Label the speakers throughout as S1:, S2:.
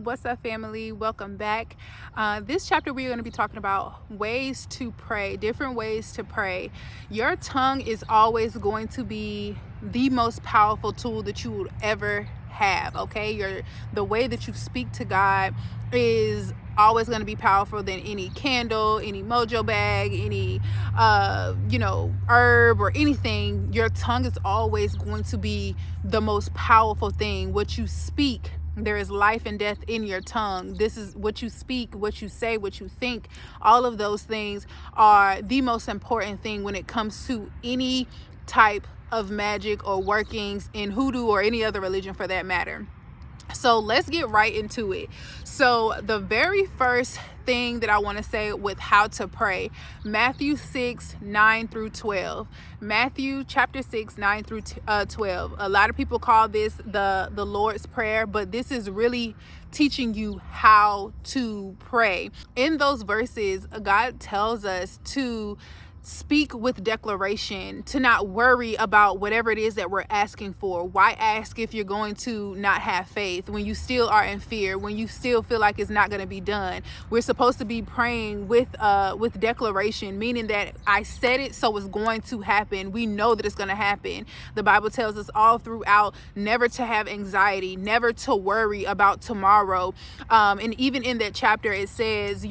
S1: What's up, family? Welcome back. This chapter, we're going to be talking about ways to pray, different ways to pray. Your tongue is always going to be the most powerful tool that you will ever have. Okay, the way that you speak to God is always going to be powerful than any candle, any mojo bag, any herb or anything. Your tongue is always going to be the most powerful thing. What you speak, there is life and death in your tongue. This is what you speak, what you say, what you think. All of those things are the most important thing when it comes to any type of magic or workings in hoodoo or any other religion for that matter. So let's get right into it. So the very first thing that I want to say with how to pray, Matthew 6:9-12. Matthew chapter 6:9-12. A lot of people call this the Lord's Prayer, but this is really teaching you how to pray. In those verses, God tells us to speak with declaration, to not worry about whatever it is that we're asking for. Why ask if you're going to not have faith when you still are in fear, when you still feel like it's not going to be done? We're supposed to be praying with declaration, meaning that I said it, so it's going to happen. We know that it's going to happen. The Bible tells us all throughout never to have anxiety, never to worry about tomorrow. And even in that chapter, it says,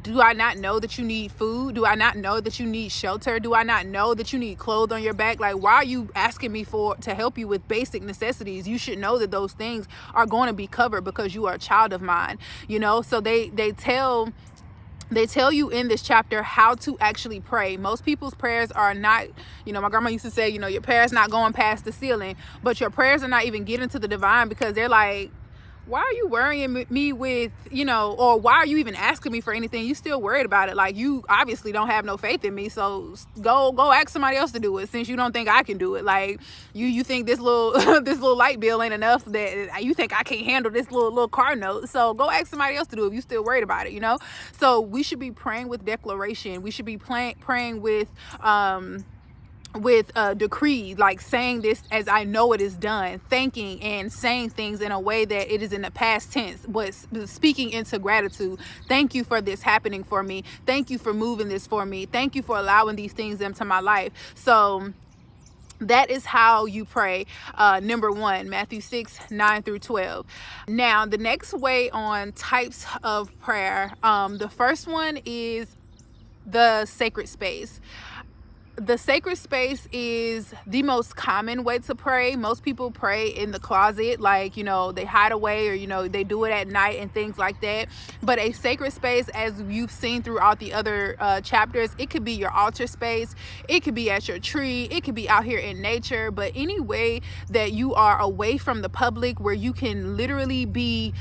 S1: do I not know that you need food? Do I not know that you need shelter? Do I not know that you need clothes on your back? Like, why are you asking me to help you with basic necessities? You should know that those things are going to be covered because you are a child of mine, So they tell you in this chapter how to actually pray. Most people's prayers are not, my grandma used to say, your prayers not going past the ceiling, but your prayers are not even getting to the divine because they're like, why are you worrying me with, or why are you even asking me for anything? You still worried about it. Like, you obviously don't have no faith in me. So go ask somebody else to do it since you don't think I can do it. Like, you think this little this little light bill ain't enough, that you think I can't handle this little car note. So go ask somebody else to do it if you still worried about it, So we should be praying with declaration. We should be praying with decree, like saying this as I know it is done, thanking and saying things in a way that it is in the past tense, but speaking into gratitude. Thank you for this happening for me. Thank you for moving this for me. Thank you for allowing these things into my life. So that is how you pray. Number one, Matthew 6:9-12. Now, the next way on types of prayer, the first one is the sacred space. The sacred space is the most common way to pray. Most people pray in the closet, like, they hide away, or, they do it at night and things like that. But a sacred space, as you've seen throughout the other chapters, it could be your altar space. It could be at your tree. It could be out here in nature. But any way that you are away from the public, where you can literally be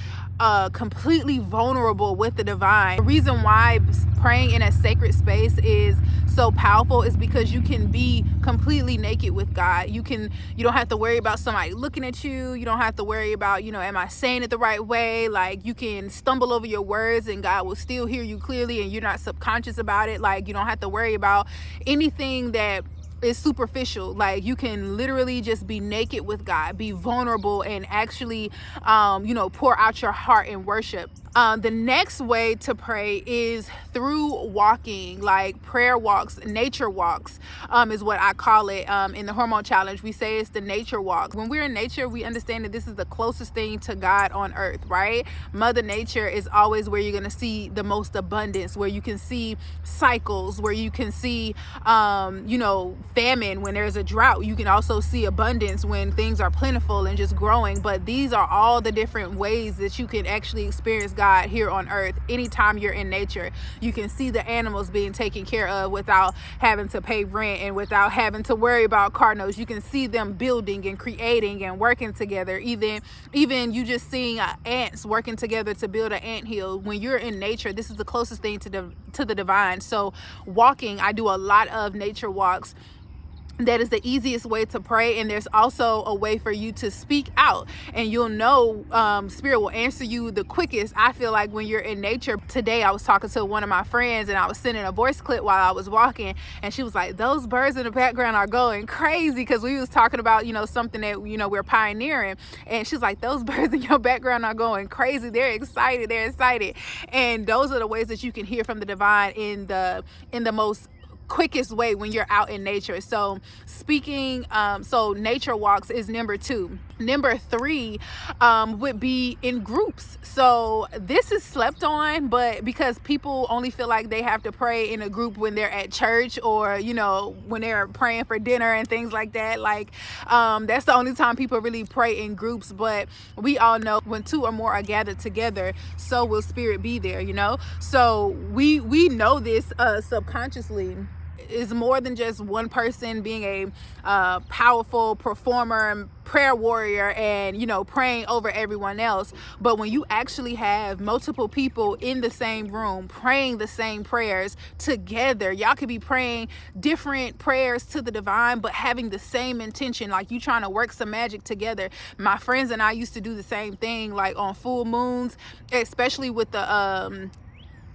S1: completely vulnerable with the divine. The reason why praying in a sacred space is so powerful is because you can be completely naked with God. You don't have to worry about somebody looking at you. You don't have to worry about, am I saying it the right way? Like, you can stumble over your words and God will still hear you clearly, and you're not subconscious about it. Like, you don't have to worry about anything that is superficial. Like, you can literally just be naked with God, be vulnerable, and actually pour out your heart in worship. The next way to pray is through walking, like prayer walks, nature walks, is what I call it. In the hormone challenge, we say it's the nature walk. When we're in nature, we understand that this is the closest thing to God on earth, right? Mother Nature is always where you're going to see the most abundance, where you can see cycles, where you can see, famine when there's a drought. You can also see abundance when things are plentiful and just growing. But these are all the different ways that you can actually experience God here on earth. Anytime you're in nature, you can see the animals being taken care of without having to pay rent and without having to worry about car notes. You can see them building and creating and working together. Even you just seeing ants working together to build an anthill. When you're in nature, this is the closest thing to the divine. So walking, I do a lot of nature walks. That is the easiest way to pray, and there's also a way for you to speak out, and you'll know spirit will answer you the quickest. I feel like when you're in nature. Today I was talking to one of my friends, and I was sending a voice clip while I was walking, and she was like, those birds in the background are going crazy, because we was talking about something that we're pioneering, and she's like, those birds in your background are going crazy, they're excited, and those are the ways that you can hear from the divine in the most quickest way when you're out in nature. So speaking, so nature walks is number 2. Number 3 would be in groups. So this is slept on, but because people only feel like they have to pray in a group when they're at church, or when they're praying for dinner and things like that, like that's the only time people really pray in groups. But we all know when 2 or more are gathered together, so will spirit be there, so we know this subconsciously. Is more than just one person being a powerful performer, prayer warrior, and praying over everyone else. But when you actually have multiple people in the same room praying the same prayers together, y'all could be praying different prayers to the divine, but having the same intention, like you trying to work some magic together. My friends and I used to do the same thing, like on full moons, especially with the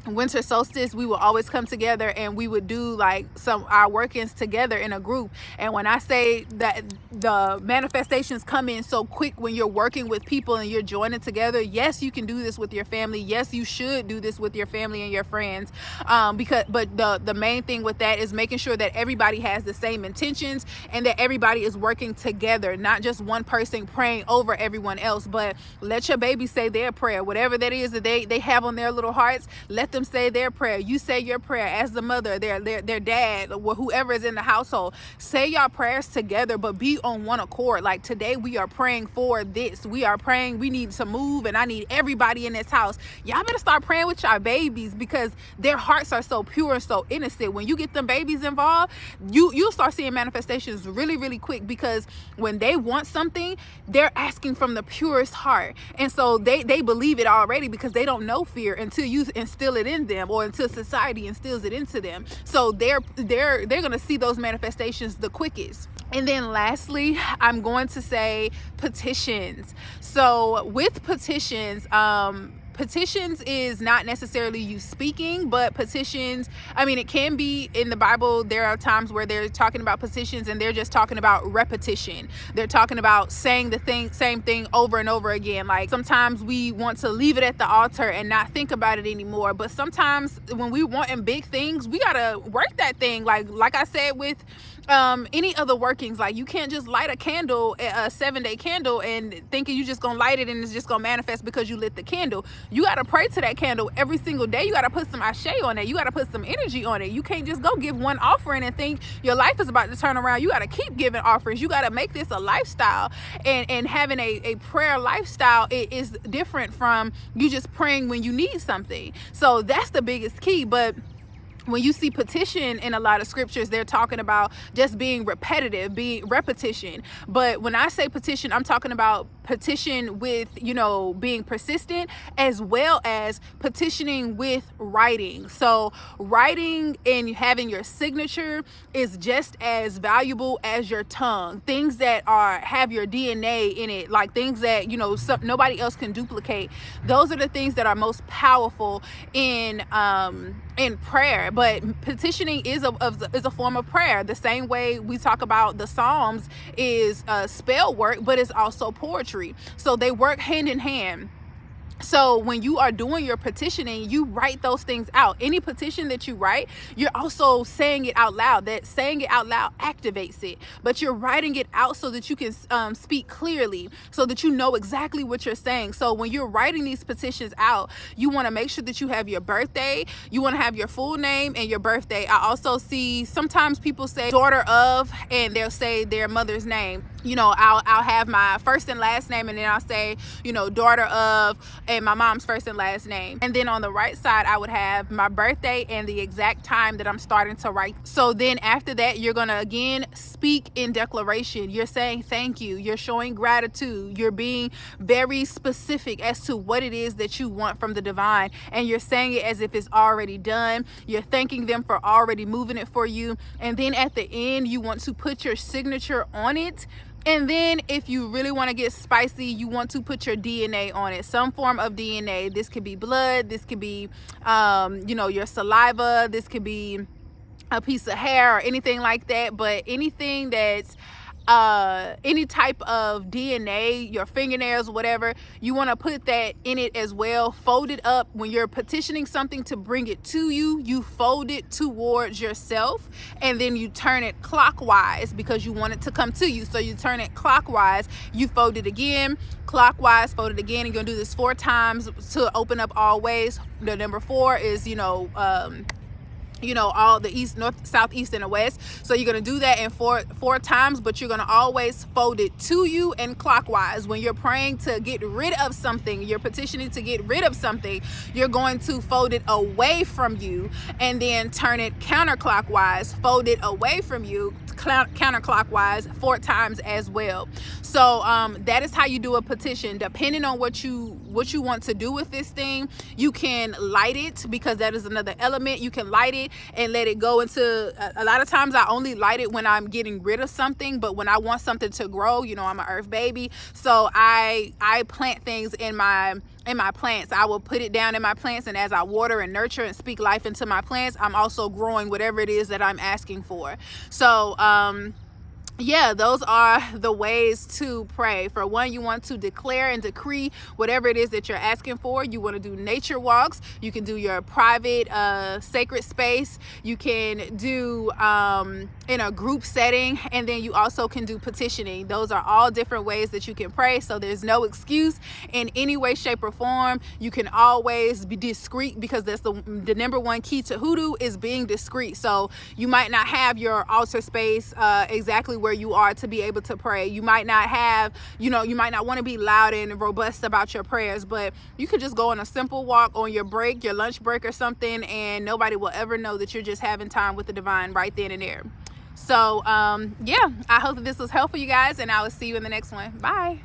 S1: winter solstice. We would always come together, and we would do like our workings together in a group. And when I say that the manifestations come in so quick when you're working with people and you're joining together, yes, you can do this with your family. Yes, you should do this with your family and your friends, but the main thing with that is making sure that everybody has the same intentions, and that everybody is working together, not just one person praying over everyone else. But let your baby say their prayer, whatever that is that they have on their little hearts. Let them say their prayer. You say your prayer as the mother, their dad, or whoever is in the household. Say your prayers together, but be on one accord. Like today we are praying for this. We are praying we need to move, and I need everybody in this house. Y'all better start praying with your babies, because their hearts are so pure and so innocent. When you get them babies involved, you'll start seeing manifestations really, really quick, because when they want something, they're asking from the purest heart. And so they believe it already, because they don't know fear until you instill it in them, or until society instills it into them. So they're gonna see those manifestations the quickest. And then lastly, I'm going to say petitions. So with petitions, petitions is not necessarily you speaking, but petitions, it can be in the Bible. There are times where they're talking about petitions and they're just talking about repetition. They're talking about saying the same thing over and over again. Like sometimes we want to leave it at the altar and not think about it anymore. But sometimes when we want in big things, we gotta work that thing. Like I said with any other workings, like you can't just light a candle, a 7-day candle, and thinking you just gonna light it and it's just gonna manifest because you lit the candle. You got to pray to that candle every single day. You got to put some ashe on it. You got to put some energy on it. You can't just go give one offering and think your life is about to turn around. You got to keep giving offerings. You got to make this a lifestyle. And having a prayer lifestyle is different from you just praying when you need something. So that's the biggest key. But when you see petition in a lot of scriptures, they're talking about just being repetitive, being repetition. But when I say petition, I'm talking about petition with, being persistent, as well as petitioning with writing. So writing and having your signature is just as valuable as your tongue. Things that have your DNA in it, like things that, nobody else can duplicate. Those are the things that are most powerful in prayer. But petitioning is a form of prayer. The same way we talk about the Psalms is spell work, but it's also poetry. So they work hand in hand. So when you are doing your petitioning, you write those things out. Any petition that you write, you're also saying it out loud. That saying it out loud activates it, but you're writing it out so that you can speak clearly, so that you know exactly what you're saying. So when you're writing these petitions out, you want to make sure that you have your birthday, you want to have your full name and your birthday. I also see sometimes people say daughter of, and they'll say their mother's name. I'll have my first and last name, and then I'll say, daughter of, and my mom's first and last name. And then on the right side, I would have my birthday and the exact time that I'm starting to write. So then after that, you're going to again speak in declaration. You're saying thank you. You're showing gratitude. You're being very specific as to what it is that you want from the divine. And you're saying it as if it's already done. You're thanking them for already moving it for you. And then at the end, you want to put your signature on it. And then if you really want to get spicy, you want to put your DNA on it, some form of DNA. This could be blood. This could be, your saliva. This could be a piece of hair or anything like that. But anything that's any type of DNA, your fingernails, whatever, you want to put that in it as well. Fold it up. When you're petitioning something to bring it to you, you fold it towards yourself, and then you turn it clockwise because you want it to come to you. So you turn it clockwise, you fold it again, clockwise, fold it again, and you're gonna do this 4 times to open up all ways. The number 4 is all the east, north, south, east, and the west. So you're going to do that in four times, but you're going to always fold it to you and clockwise. When you're praying to get rid of something, you're petitioning to get rid of something, you're going to fold it away from you and then turn it counterclockwise, fold it away from you counterclockwise 4 times as well. So that is how you do a petition. Depending on what you want to do with this thing, you can light it, because that is another element. You can light it and let it go into, a lot of times I only light it when I'm getting rid of something, but when I want something to grow, I'm an earth baby, so I plant things in my plants. I will put it down in my plants, and as I water and nurture and speak life into my plants, I'm also growing whatever it is that I'm asking for. So those are the ways to pray. For one, you want to declare and decree whatever it is that you're asking for. You want to do nature walks. You can do your private sacred space. You can do in a group setting, and then you also can do petitioning. Those are all different ways that you can pray. So there's no excuse in any way, shape, or form. You can always be discreet, because that's the number one key to hoodoo, is being discreet. So you might not have your altar space exactly where you are to be able to pray. You might not have, you might not want to be loud and robust about your prayers, but you could just go on a simple walk on your break, your lunch break or something, and nobody will ever know that you're just having time with the divine right then and there. So I hope that this was helpful, you guys, and I will see you in the next one. Bye.